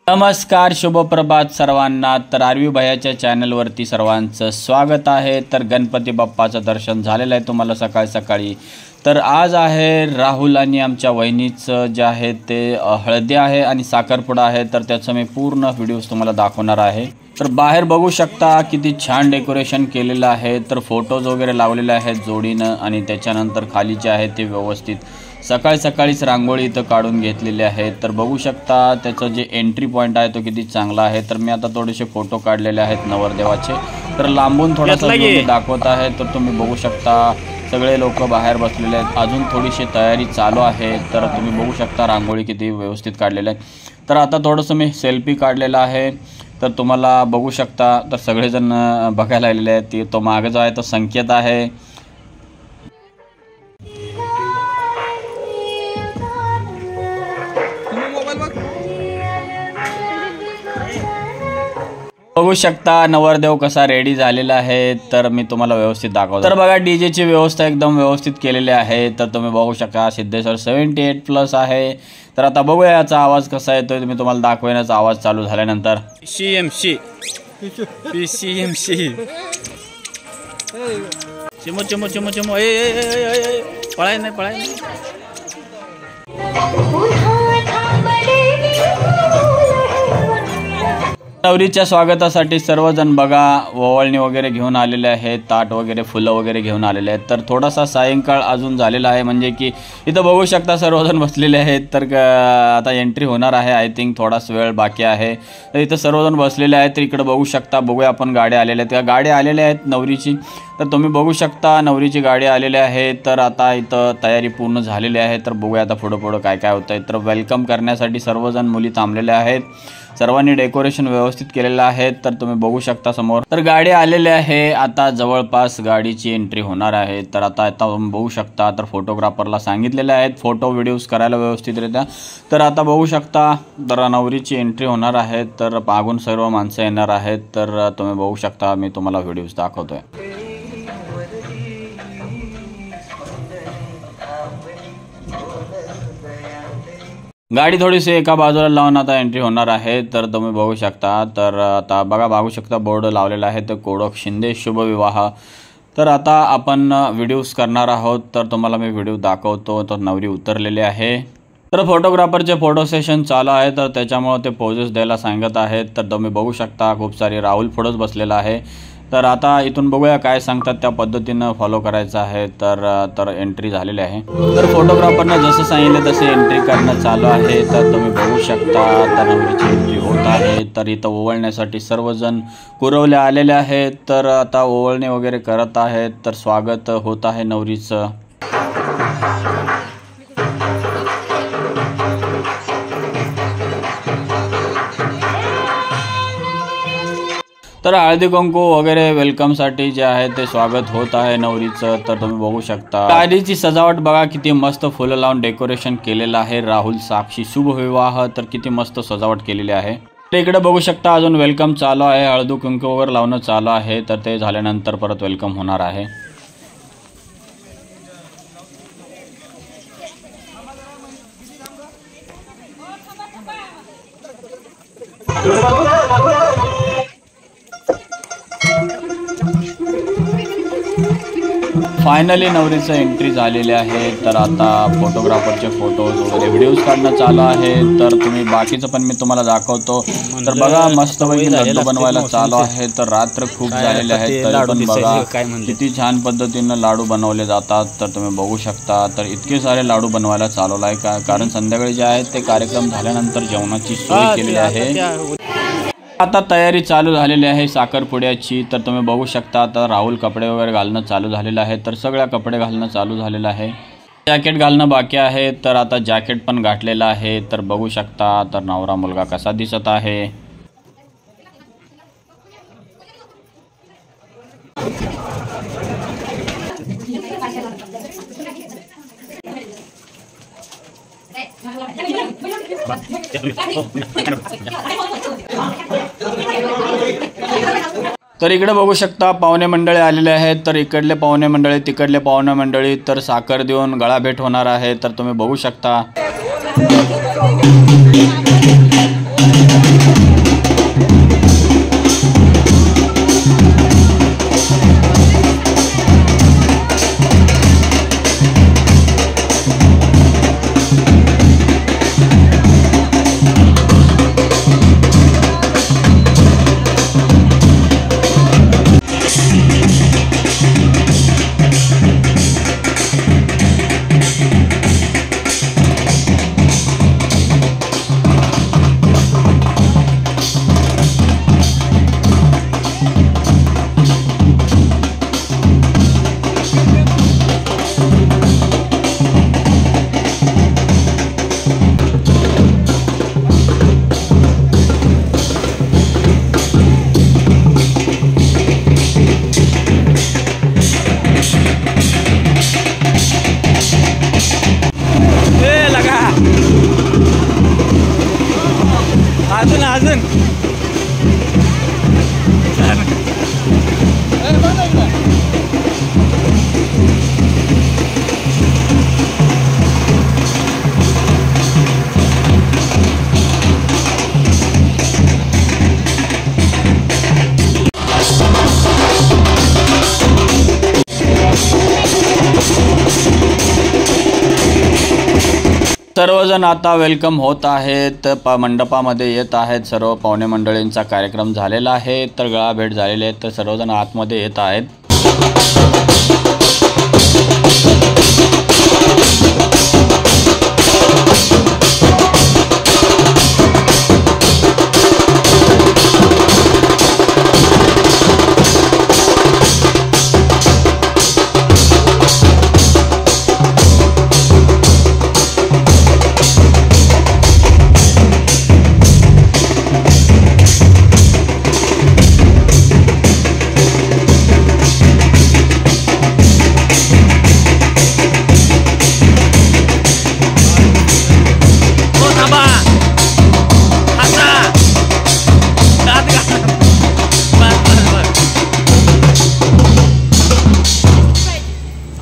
नमस्कार, शुभप्रभात सर्वांना। तर आरवी भैयाच्या चॅनलवरती सर्वांचं स्वागत आहे। तर गणपती बाप्पाचं दर्शन झालेलं आहे तुम्हाला सकाळी सकाळी। तर आज आहे राहुल आणि आमच्या वहिनीचं जे आहे ते हळदी आहे आणि साखरपुडा आहे। तर त्याचं मी पूर्ण व्हिडिओज तुम्हाला दाखवणार आहे। तर बाहेर बघू शकता किती छान डेकोरेशन केलेलं आहे। तर फोटोज वगैरे लावलेले आहेत जोडीनं आणि त्याच्यानंतर खाली जे आहे ते व्यवस्थित सकाळी सकाळीच रांगोळी इथं काढून घेतलेली आहे। तर बघू शकता त्याचं जे एंट्री पॉईंट आहे तो किती चांगला आहे। तर मी आता थोडेसे फोटो काढलेले आहेत नवरदेवाचे। तर लांबून थोडासा मी दाखवत आहे। तर तुम्ही बघू शकता सगळे लोक बाहेर बसलेले आहेत। अजून थोडीशी तयारी चालू आहे। तर तुम्ही बघू शकता रांगोळी किती व्यवस्थित काढलेली आहे। तर आता थोडंसं मी सेल्फी काढलेला आहे। तर तुम्हाला बघू शकता तर सगळेजण बघायला आलेले आहेत। तो मागे जो आहे तो संकेत आहे। बघू शकता नवरदेव कसा रेडी झालेला आहे। तर मी तुम्हाला व्यवस्थित दाखवतो। तर बघा डीजेची व्यवस्था एकदम व्यवस्थित केलेली आहे। तर तुम्ही बघू शकता सिद्धेश्वर 78+ आहे। तर आता बघूया याचा आवाज कसा येतोय। मी तुम्हाला दाखवेनच आवाज चालू झाल्यानंतर। CMC चिमो चिमो चिमो चिमो पळाय नाही नवरीच्या स्वागतासाठी सर्वजण बघा ओवाळणी वगैरे घेऊन आलेले आहेत। ताट वगैरे फुलं वगैरे घेऊन आलेले आहेत। तर थोडासा सायंकाळ अजून झालेला आहे म्हणजे की इथं बघू शकता सर्वजण बसलेले आहेत। तर आता एंट्री होणार आहे। आय थिंक थोडाच वेळ बाकी आहे। तर इथं सर्वजण बसलेले आहेत। तर इकडे बघू शकता बघूया आपण गाड्या आलेल्या आहेत। गाड्या आलेल्या आहेत नवरीची। तर तुम्ही बघू शकता नवरीची गाडी आलेली आहे। तर आता इथं तयारी पूर्ण झालेली आहे। तर बघूया आता पुढं काय काय होतंय। तर वेलकम करण्यासाठी सर्वजण मुली थांबलेले आहेत। सर्वांनी डेकोरेशन व्यवस्थित केलेलं आहे। तर तुम्ही बघू शकता समोर तर गाडी आलेली आहे। आता जवळपास गाडीची एंट्री होणार आहे। तर आता तुम्ही बघू शकता तर फोटोग्राफरला सांगितलेले आहेत फोटो व्हिडिओज करायला व्यवस्थितरित्या। तर आता बघू शकता तर नवरीची एंट्री होणार आहे। तर मागून सर्व माणसं येणार आहेत। तर तुम्ही बघू शकता मी तुम्हाला व्हिडिओज दाखवतोय। गाडी थोडीशी एका बाजूला लावून आता एंट्री होणार आहे। तर तुम्ही बघू शकता तर आता बघू शकता बोर्ड लावलेला आहे तर कोडक शिंदे शुभविवाह। तर आता आपण व्हिडिओज करणार आहोत। तर तुम्हाला मी व्हिडिओ दाखवतो। तर नवरी उतरलेली आहे। तर फोटोग्राफरचे फोटो सेशन चालू आहे। तर त्याच्यामुळे ते पोजेस द्यायला सांगत आहेत। तर तुम्ही बघू शकता खूप सारी राहुल पुढंच बसलेला आहे। तर आता इथून बघूया काय सांगतात त्या पद्धतीनं फॉलो करायचं आहे। तर एंट्री झालेली आहे। तर फोटोग्राफरनं जसं सांगितलं तसे एंट्री करणं चालू आहे। तर तुम्ही बघू शकता तर नवरीची एंट्री होत आहे। तर इथं ओवाळण्यासाठी सर्वजण कुरवले आलेले आहेत। तर आता ओवाळणी वगैरे करत आहेत। तर स्वागत होत आहे नवरीचं। तर हळदी कुंकू वगैरे वेलकमसाठी जे आहे ते स्वागत होत आहे नवरीचं। तर तुम्ही बघू शकता गाडीची सजावट बघा किती मस्त फुलं लावून डेकोरेशन केलेलं आहे। राहुल साक्षी शुभविवाह। तर किती मस्त सजावट केलेली आहे। तर इकडे बघू शकता अजून वेलकम चालू आहे। हळदी कुंकू वगैरे लावणं चालू आहे। तर ते झाल्यानंतर परत वेलकम होणार आहे। फायनली नवरीचं एंट्री झालेली आहे। तर आता फोटोग्राफरचे फोटोज वगैरे व्हिडिओज काढणं चालू आहे। तर तुम्ही बाकीचं पण मी तुम्हाला दाखवतो। तर बघा मस्तपैकी लड्डू बनवायला चालू आहे। तर रात्र खूप झालेले आहे तरी पण बघा किती छान पद्धतीनं लाडू बनवले जातात। तर तुम्ही बघू शकता तर इतके सारे लाडू बनवायला चालवलं आहे कारण संध्याकाळी जे आहे ते कार्यक्रम झाल्यानंतर जेवणाची सोय केलेली आहे। आता तयारी चालू झालेली आहे साखरपुड्याची। तर तुम्ही बघू शकता आता राहुल कपडे वगैरे घालणं चालू झालेलं आहे। तर सगळ्या कपडे घालणं चालू झालेलं आहे। जॅकेट घालणं बाकी आहे। तर आता जॅकेट पण घातलेलं आहे। तर बघू शकता तर नवरा मुलगा कसा दिसत आहे। तर इकडे बघू शकता पाहुणे मंडळी आलेले आहेत. तर इकडले पाहुणे मंडळी तिकडले पाहुणे मंडळी तर साखर देऊन गळा भेट होणार आहे. तर तुम्ही बघू शकता. अजून सर्वजण आता वेलकम होत आहेत. मंडपामध्ये येत आहेत. सर्व पाहुणे मंडळींचा कार्यक्रम झालेला आहे. तर गळा भेट झालेली आहे. तर सर्वजण आतमध्ये येत आहेत.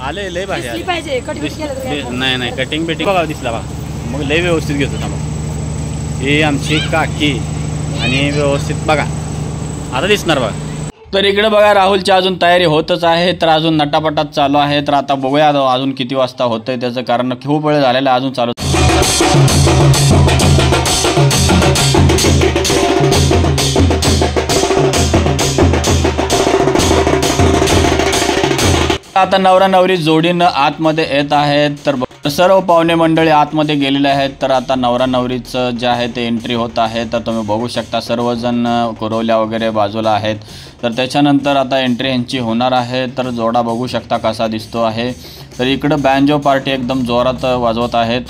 आले लय भारी नाही नाही कटिंग बिटिंग बघा दिसला बघा. मग लय व्यवस्थित घेतो ना. मग ही आमची काकी आणि व्यवस्थित बघा आता दिसणार बघा. तर इकडे बघा राहुलची अजून तयारी होतच आहे. तर अजून नटापटात चालू आहे. तर आता बघूया अजून किती वाजता होतंय त्याचं, कारण खूप वेळ झालेला अजून चालू. आता नवरा नवरी जोडीनं आतमध्ये येत आहेत. तर सर्व पाहुणे मंडळी आतमध्ये गेलेले आहेत. तर आता नवरा नवरीचं जे आहे ते एंट्री होत आहे. तर तुम्ही बघू शकता सर्वजण कुरवल्या वगैरे बाजूला आहेत. तर त्याच्यानंतर आता एंट्री यांची होणार आहे. तर जोडा बघू शकता कसा दिसतो आहे. तर इकडं बँजो पार्टी एकदम जोरात वाजवत आहेत.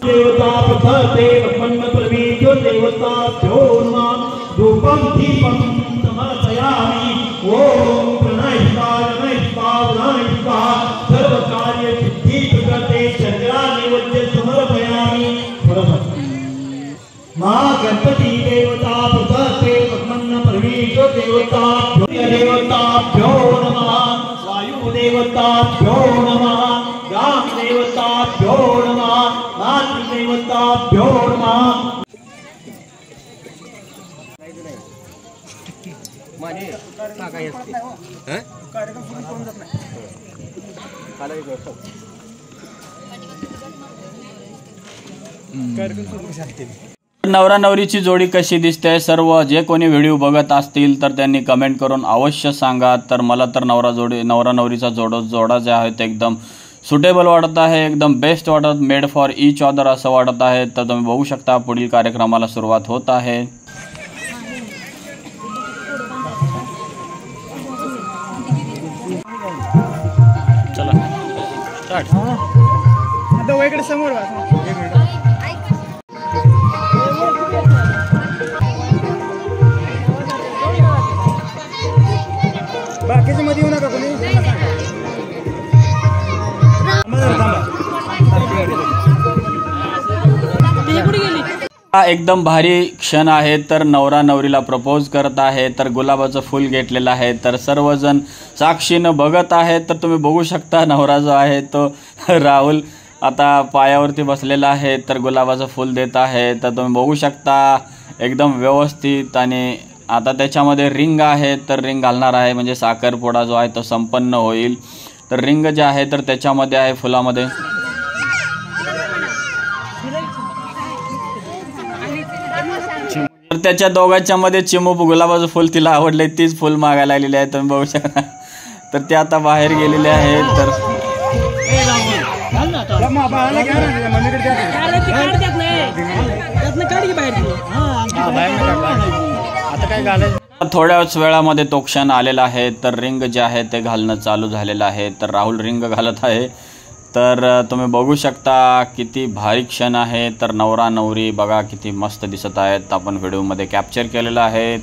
देवता प्रथते ब्रह्मप्रवीज्यो देवता ध्योर्मा धूपं दीपं समर्पयामि। ओम प्रणयस्ता सर्व कार्य सिद्धि प्रकृते चंद्रा निवद्य समर्पयामि। मां गणपति देवता देवताभ्यो नमः वायुदेवताभ्यो नमः ग्रामदेवताभ्यो नमः मातृदेवताभ्यो नमः नवरा नवरीची जोडी कशी दिसते सर्व जे कोणी व्हिडिओ बघत असतील तर त्यांनी कमेंट करून अवश्य सांगा. तर मला तर नवरा नवरीचा जोडा जे आहे ते एकदम सुटेबल वाटत आहे, एकदम बेस्ट वाटत, मेड फॉर इच अदर असं वाटत आहे. तर तुम्ही बघू शकता पुढील कार्यक्रमाला सुरुवात होत आहे. चला स्टार्ट. आता इकडे समोर बाकीच्या मध्ये येऊ नका कोणी. हा एकदम भारी क्षण आहे. तर नवरा नवरीला प्रपोज करत आहे, तर गुलाबाचं फूल घेतलेलं आहे, तर सर्वजण साक्षीनं बघत आहेत. तर तुम्ही बघू शकता नवरा जो आहे तो राहुल आता पायावरती बसलेला आहे, तर गुलाबाचं फूल देत आहे. तर तुम्ही बघू शकता एकदम व्यवस्थित. आणि आता त्याच्यामध्ये रिंग आहे, तर रिंग घालणार आहे म्हणजे साखरपुडा जो आहे तो संपन्न होईल. तर रिंग जे आहे तर त्याच्यामध्ये आहे फुलामध्ये. तर त्याच्या दोघांच्या मध्ये चिमू गुलाबाचं फुल तिला आवडले, तीच फुल मागायला लागलेली आहे तुम्ही बघू शकता. तर ते आता बाहेर गेलेले आहेत. तर थोड्याच वेळामध्ये तो क्षण आलेला आहे. तर रिंग जे आहे ते घालणं चालू झालेलं आहे. तर राहुल रिंग घालत आहे. तर तुम्ही बघू शकता किती भारी क्षण आहे. तर नवरा नवरी बघा किती मस्त दिसत आहेत. आपण व्हिडिओमध्ये कॅप्चर केलेलं आहे.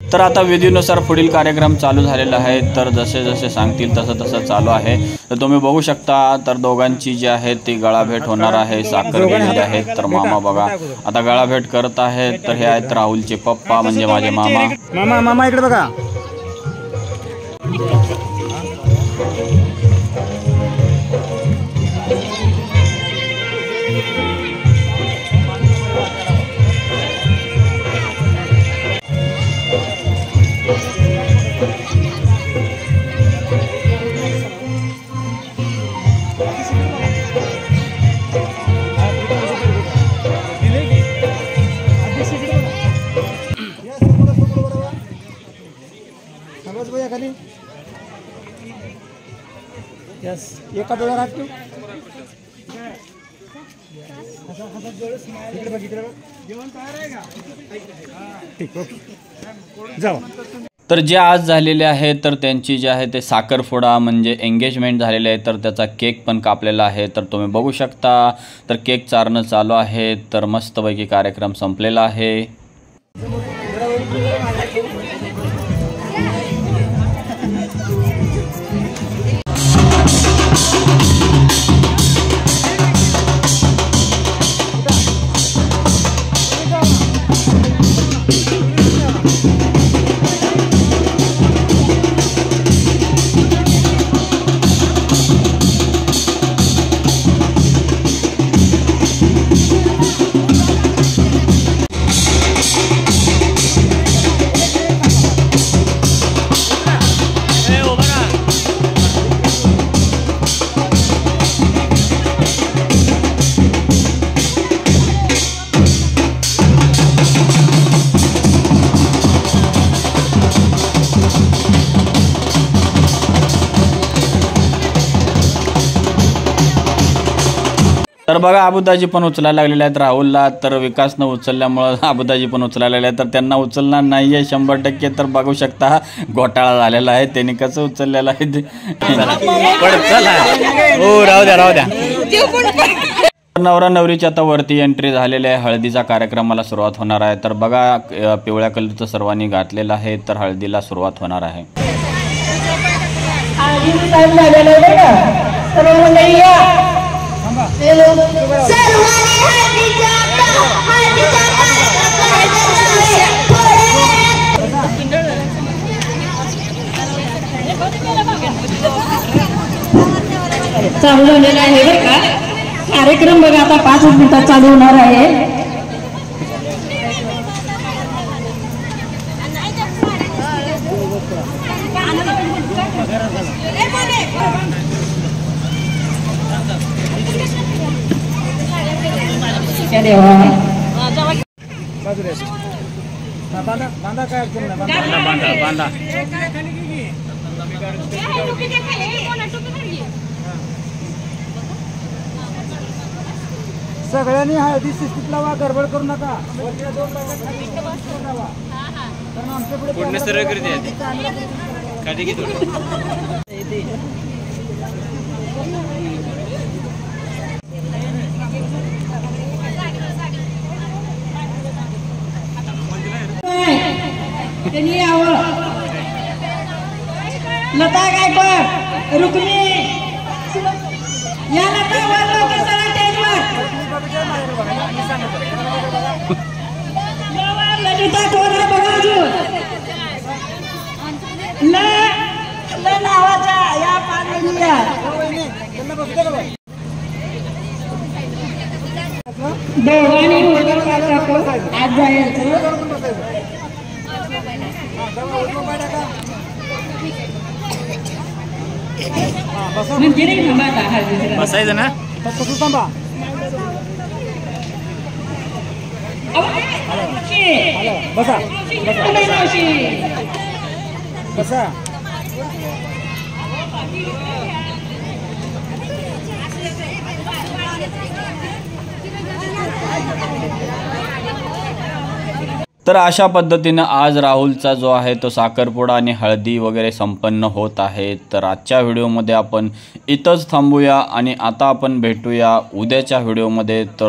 तर आता विधीनुसार पुढील कार्यक्रम चालू झालेला आहे. तर जसे जसे सांगतील तसं तसं चालू आहे. तर तुम्ही बघू शकता तर दोघांची जी आहे ती गळाभेट होणार आहे. साखर गेलेली आहे. तर मामा बघा आता गळाभेट करत आहेत. तर हे आहेत राहुलचे पप्पा म्हणजे माझे मामा. मामा इकडे बघा. यस एका डोळ्यावर हात ठेव. इकडे बघ इकडे बघ. जेवण तयार आहे का? ठीक ओके जाऊ. तर जे आज झालेले आहे तर त्यांची जे आहे ते साखरपुडा म्हणजे एंगेजमेंट झालेले आहे. तर त्याचा केक पण कापलेला आहे. तर तुम्ही बघू शकता तर केक चारणं चालू आहे. तर मस्तपैकी कार्यक्रम संपलेला आहे. तर बघा अबुदाजी पण उचलायला लागलेले आहेत राहुलला, तर विकासनं उचलल्यामुळं अबुदाजी पण उचलायला लागले, तर त्यांना उचलणार नाही आहे 100%. तर बघू शकता घोटाळा झालेला आहे, त्यांनी कसं उचललेलं आहे ते. चला हो राहू द्या. नवरा नवरीची आता वरती एंट्री झालेली आहे, हळदीचा कार्यक्रमाला सुरुवात होणार आहे. तर बघा पिवळ्या कलरचं सर्वांनी घातलेलं आहे, तर हळदीला सुरुवात होणार आहे. चालू झालेला आहे बरं का कार्यक्रम. बघा आता 5 मिनिटात चालू होणार आहे. बांधा काय अडचण नाही. बांधा सगळ्यांनी हळदी शिस्तीत लावा, गडबड करू नका. त्यांनी यावं. लता गायकवाड, रुक्मी या लता वर लवकर चला स्टेजवर. ललिता कोण आहे बघा अजून. ल नावाच्या या पाण्याच्या दोघांनी आज जायचं. बसायचं ना. थांबा. बसा बसा. तर अशा पद्धतीनं आज राहुलचा जो आहे तो साखरपुडा आणि हळदी वगैरे संपन्न होत आहे. तर आजच्या व्हिडिओमध्ये आपण इथंच थांबूया आणि आता आपण भेटूया उद्याच्या व्हिडिओमध्ये. तर